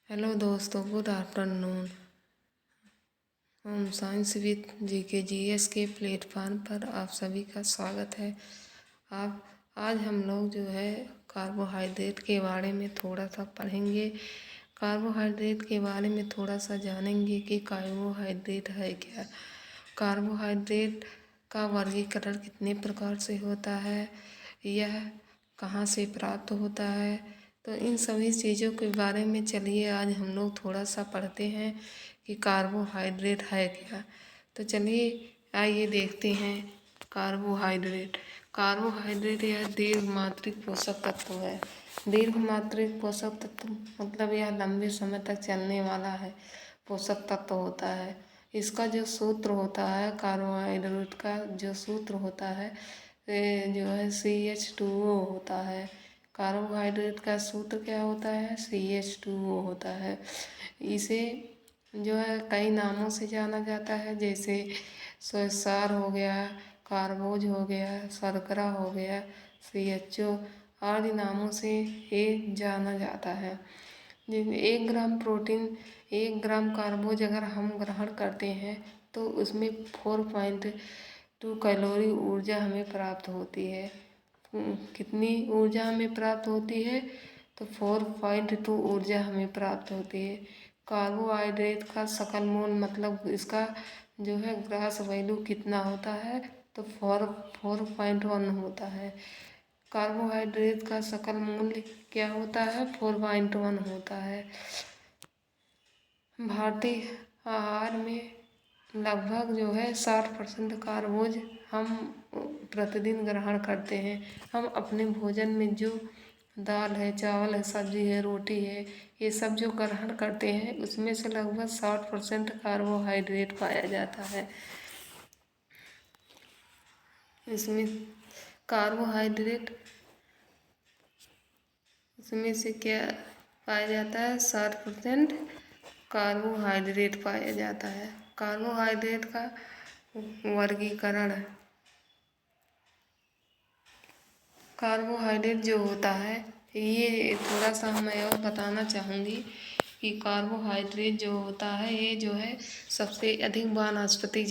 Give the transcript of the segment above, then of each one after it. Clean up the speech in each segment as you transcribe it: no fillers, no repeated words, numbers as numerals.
Hello दोस्तों, good afternoon. हम science with GK GS के प्लेटफॉर्म पर आप सभी का स्वागत है। आप आज हम लोग जो है कार्बोहाइड्रेट के बारे में थोड़ा सा पढ़ेंगे। कार्बोहाइड्रेट के बारे में थोड़ा सा जानेंगे कि कार्बोहाइड्रेट है क्या, कार्बोहाइड्रेट का वर्गीकरण कितने प्रकार से होता है, यह कहाँ से प्राप्त होता है। तो इन सभी चीज़ों के बारे में चलिए आज हम लोग थोड़ा सा पढ़ते हैं कि कार्बोहाइड्रेट है क्या। तो चलिए आइए देखते हैं। कार्बोहाइड्रेट कार्बोहाइड्रेट यह दीर्घमात्रिक पोषक तत्व है। दीर्घमात्रिक पोषक तत्व मतलब यह लंबे समय तक चलने वाला है पोषक तत्व होता है। इसका जो सूत्र होता है, कार्बोहाइड्रेट का जो सूत्र होता है जो है CH2O होता है। कार्बोहाइड्रेट का सूत्र क्या होता है? CH2O होता है। इसे जो है कई नामों से जाना जाता है, जैसे स्वेसार हो गया, कार्बोज हो गया, शर्करा हो गया, CHO आदि नामों से ये जाना जाता है। 1 ग्राम प्रोटीन 1 ग्राम कार्बोज अगर हम ग्रहण करते हैं तो उसमें 4.2 कैलोरी ऊर्जा हमें प्राप्त होती है। कितनी ऊर्जा हमें प्राप्त होती है? तो 4.2 ऊर्जा हमें प्राप्त होती है। कार्बोहाइड्रेट का सकल मोल मतलब इसका जो है ग्रास वैल्यू कितना होता है? तो 4.1 होता है। कार्बोहाइड्रेट का सकल मूल्य क्या होता है? 4.1 होता है। भारतीय आहार में लगभग जो है 60% कार्बोज हम प्रतिदिन ग्रहण करते हैं। हम अपने भोजन में जो दाल है, चावल है, सब्जी है, रोटी है, ये सब जो ग्रहण करते हैं उसमें से लगभग 60% कार्बोहाइड्रेट पाया जाता है। इसमें कार्बोहाइड्रेट इसमें से क्या पाया जाता है? 60% कार्बोहाइड्रेट पाया जाता है। कार्बोहाइड्रेट का वर्गीकरण, कार्बोहाइड्रेट जो होता है ये थोड़ा सा मैं और बताना चाहूँगी कि कार्बोहाइड्रेट जो होता है ये जो है सबसे अधिक वनस्पति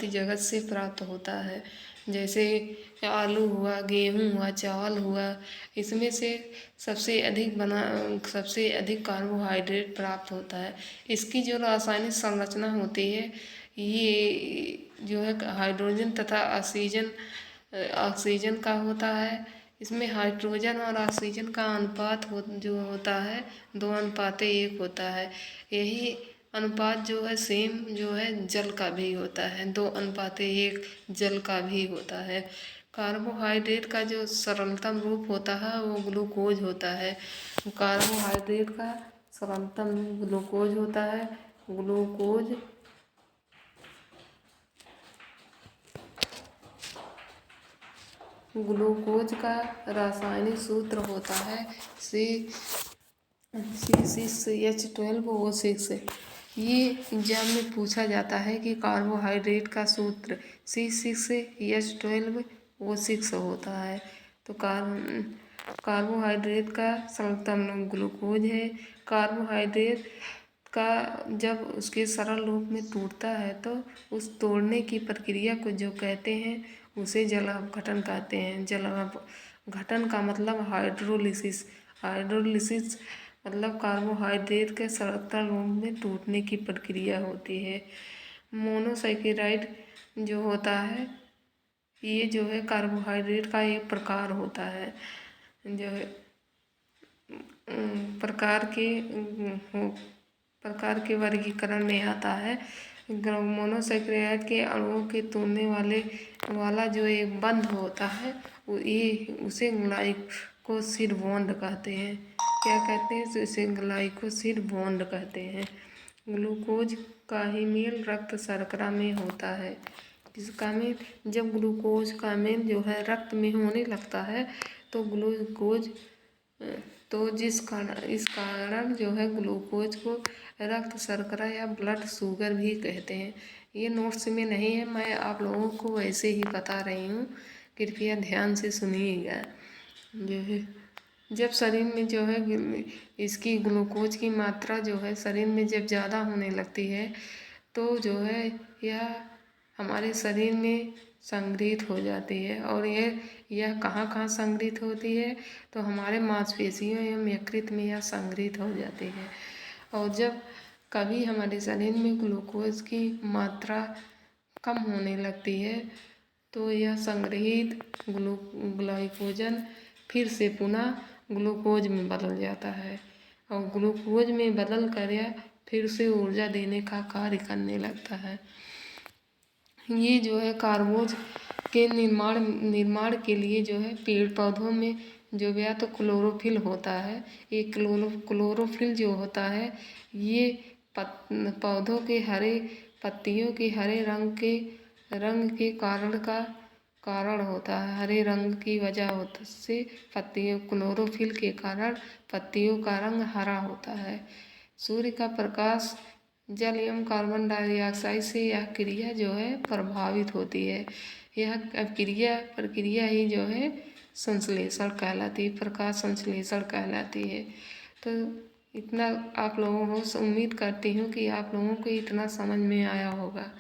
जगत से प्राप्त होता है। जैसे आलू हुआ, गेहूँ हुआ, चावल हुआ, इसमें से सबसे अधिक कार्बोहाइड्रेट प्राप्त होता है। इसकी जो रासायनिक संरचना होती है ये जो है हाइड्रोजन तथा ऑक्सीजन का होता है। इसमें हाइड्रोजन और ऑक्सीजन का अनुपात जो होता है 2:1 होता है। यही अनुपात जो है सेम जो है जल का भी होता है, 2:1 जल का भी होता है। कार्बोहाइड्रेट का जो सरलतम रूप होता है वो ग्लूकोज होता है। कार्बोहाइड्रेट का सरलतम ग्लूकोज होता है। ग्लूकोज का रासायनिक सूत्र होता है C6H12O6। ये एग्जाम में पूछा जाता है कि कार्बोहाइड्रेट का सूत्र C6H12O6 होता है। तो कार्बोहाइड्रेट का सरलतम ग्लूकोज है। कार्बोहाइड्रेट का जब उसके सरल रूप में टूटता है तो उस तोड़ने की प्रक्रिया को जो कहते हैं उसे जलावघटन कहते हैं। जलावघटन का मतलब हाइड्रोलिसिस मतलब कार्बोहाइड्रेट के सरलतम रूप में टूटने की प्रक्रिया होती है। मोनोसैकेराइड जो होता है ये जो है कार्बोहाइड्रेट का एक प्रकार होता है, जो है प्रकार के वर्गीकरण में आता है। मोनोसैकेराइड के अणुओं के तोड़ने वाला जो एक बंध होता है उसे ग्लाइकोसिड बॉन्ड कहते हैं। क्या कहते हैं? तो इसे ग्लाइकोसिड बॉन्ड कहते हैं। ग्लूकोज का ही मेल रक्त शर्करा में होता है। इसका मेल जब ग्लूकोज का मेल जो है रक्त में होने लगता है तो इस कारण जो है ग्लूकोज को रक्त शर्करा या ब्लड शुगर भी कहते हैं। ये नोट्स में नहीं है, मैं आप लोगों को वैसे ही बता रही हूँ, कृपया ध्यान से सुनिएगा। जो है जब शरीर में जो है इसकी ग्लूकोज की मात्रा जो है शरीर में जब ज़्यादा होने लगती है तो जो है यह हमारे शरीर में संग्रहित हो जाती है। और यह कहाँ कहाँ संग्रहित होती है, तो हमारे मांसपेशियों एवं यकृत में यह संग्रहित हो जाती है। और जब कभी हमारे शरीर में ग्लूकोज की मात्रा कम होने लगती है तो यह संग्रहित ग्लाइकोजन फिर से पुनः ग्लूकोज में बदल जाता है और ग्लूकोज में बदल कर यह फिर से ऊर्जा देने का कार्य करने लगता है। ये जो है कार्बोज के निर्माण के लिए जो है पेड़ पौधों में जो या तो क्लोरोफिल होता है, ये क्लोरोफिल जो होता है ये पौधों के हरे पत्तियों के हरे रंग के कारण होता है। हरे रंग की वजह से पत्तियों क्लोरोफिल के कारण पत्तियों का रंग हरा होता है। सूर्य का प्रकाश जल एवं कार्बन डाइऑक्साइड से यह क्रिया जो है प्रभावित होती है। यह प्रक्रिया ही जो है संश्लेषण कहलाती है, प्रकाश संश्लेषण कहलाती है। तो इतना आप लोगों को उम्मीद करती हूँ कि आप लोगों को इतना समझ में आया होगा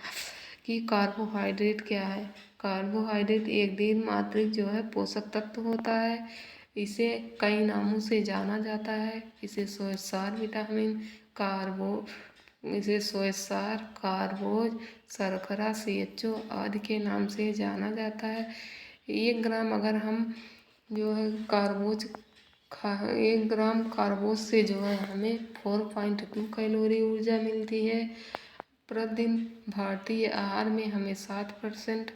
कि कार्बोहाइड्रेट क्या है। कार्बोहाइड्रेट एक द्विमात्रिक जो है पोषक तत्व होता है। इसे कई नामों से जाना जाता है। इसे श्वेतसार विटामिन, कार्बोज, शर्करा, CHO आदि के नाम से जाना जाता है। 1 ग्राम अगर हम जो है 1 ग्राम कार्बोज से जो है हमें 4.2 कैलोरी ऊर्जा मिलती है प्रतिदिन। भारतीय आहार में हमें 60%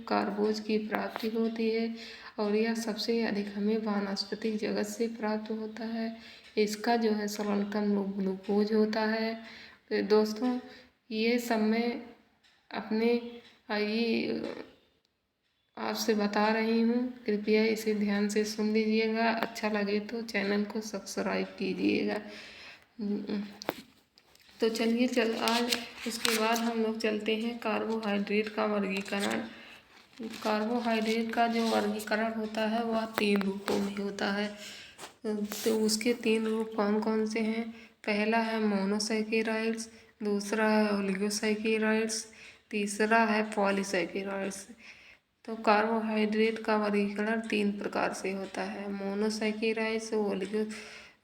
कार्बोज की प्राप्ति होती है और यह सबसे अधिक हमें वानस्पतिक जगत से प्राप्त होता है। इसका जो है सरलतम रूप ग्लूकोज होता है। तो दोस्तों ये सब मैं अपने ये आपसे बता रही हूँ, कृपया इसे ध्यान से सुन लीजिएगा। अच्छा लगे तो चैनल को सब्सक्राइब कीजिएगा। तो चलिए आज उसके बाद हम लोग चलते हैं कार्बोहाइड्रेट का वर्गीकरण। कार्बोहाइड्रेट का जो वर्गीकरण होता है वह 3 रूपों में होता है। तो उसके 3 रूप कौन कौन से हैं? पहला है मोनोसैकेराइड्स, दूसरा है ओलिगोसैकेराइड्स, तीसरा है पॉलीसैकेराइड्स। तो कार्बोहाइड्रेट का वर्गीकरण 3 प्रकार से होता है, मोनोसैकेराइड्स,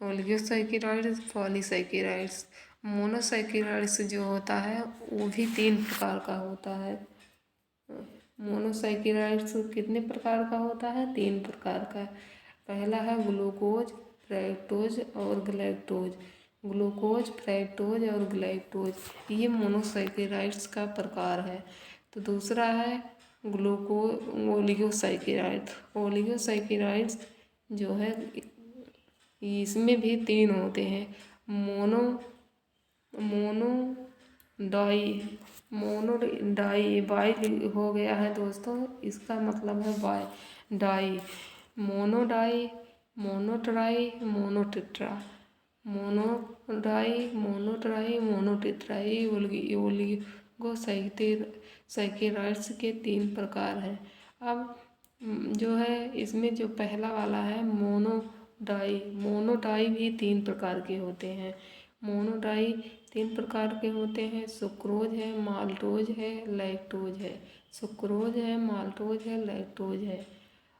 ओलिगोसैकेराइड्स, पॉलीसैकेराइड्स। मोनोसैकेराइड्स जो होता है वो भी 3 प्रकार का होता है। मोनोसैकेराइड्स कितने प्रकार का होता है? 3 प्रकार का। पहला है ग्लूकोज, फ्रक्टोज और ग्लैक्टोज। ग्लूकोज, फ्रक्टोज और ग्लैक्टोज ये मोनोसैकेराइड्स का प्रकार है। तो दूसरा है ओलिगोसैकेराइड्स। ओलिगोसैकेराइड्स जो है इसमें भी 3 होते हैं, बाई हो गया है दोस्तों, इसका मतलब है बाई डाई, मोनोडाई, मोनोट्राई, मोनोटेट्रा, मोनोटेट्रा। ये ओलिगोसैकेराइड्स के 3 प्रकार हैं। अब जो है इसमें जो पहला वाला है मोनोडाई भी 3 प्रकार के होते हैं। मोनोडाई 3 प्रकार के होते हैं, सुक्रोज है, माल्टोज है, लैक्टोज है। सुक्रोज है, माल्टोज है, लैक्टोज है।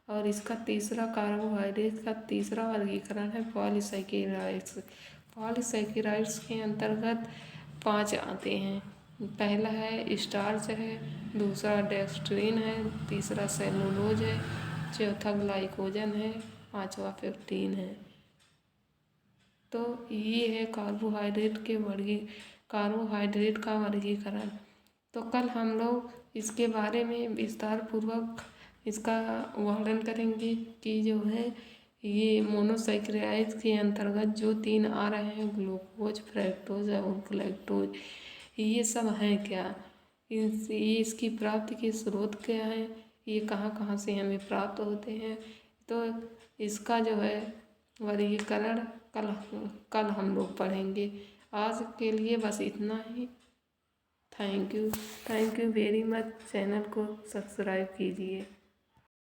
और इसका तीसरा कार्बोहाइड्रेट का तीसरा वर्गीकरण है पॉलीसैकेराइड्स। पॉलीसैकेराइड्स के अंतर्गत 5 आते हैं। पहला है स्टार्च है, दूसरा डेक्स्ट्रिन है, तीसरा सेलुलोज है, चौथा ग्लाइकोजन है, 5वां पेप्टीन है। तो ये है कार्बोहाइड्रेट का वर्गीकरण। तो कल हम लोग इसके बारे में विस्तार पूर्वक इसका वर्णन करेंगे कि जो है ये मोनोसैकेराइड्स के अंतर्गत जो 3 आ रहे हैं, ग्लूकोज, फ्रक्टोज और ग्लैक्टोज, ये सब हैं क्या, इसकी प्राप्ति के स्रोत क्या हैं, ये कहाँ कहाँ से हमें प्राप्त होते हैं। तो इसका जो है वर्गीकरण कल हम लोग पढ़ेंगे। आज के लिए बस इतना ही। Thank you very much. Channel को सब्सक्राइब कीजिए।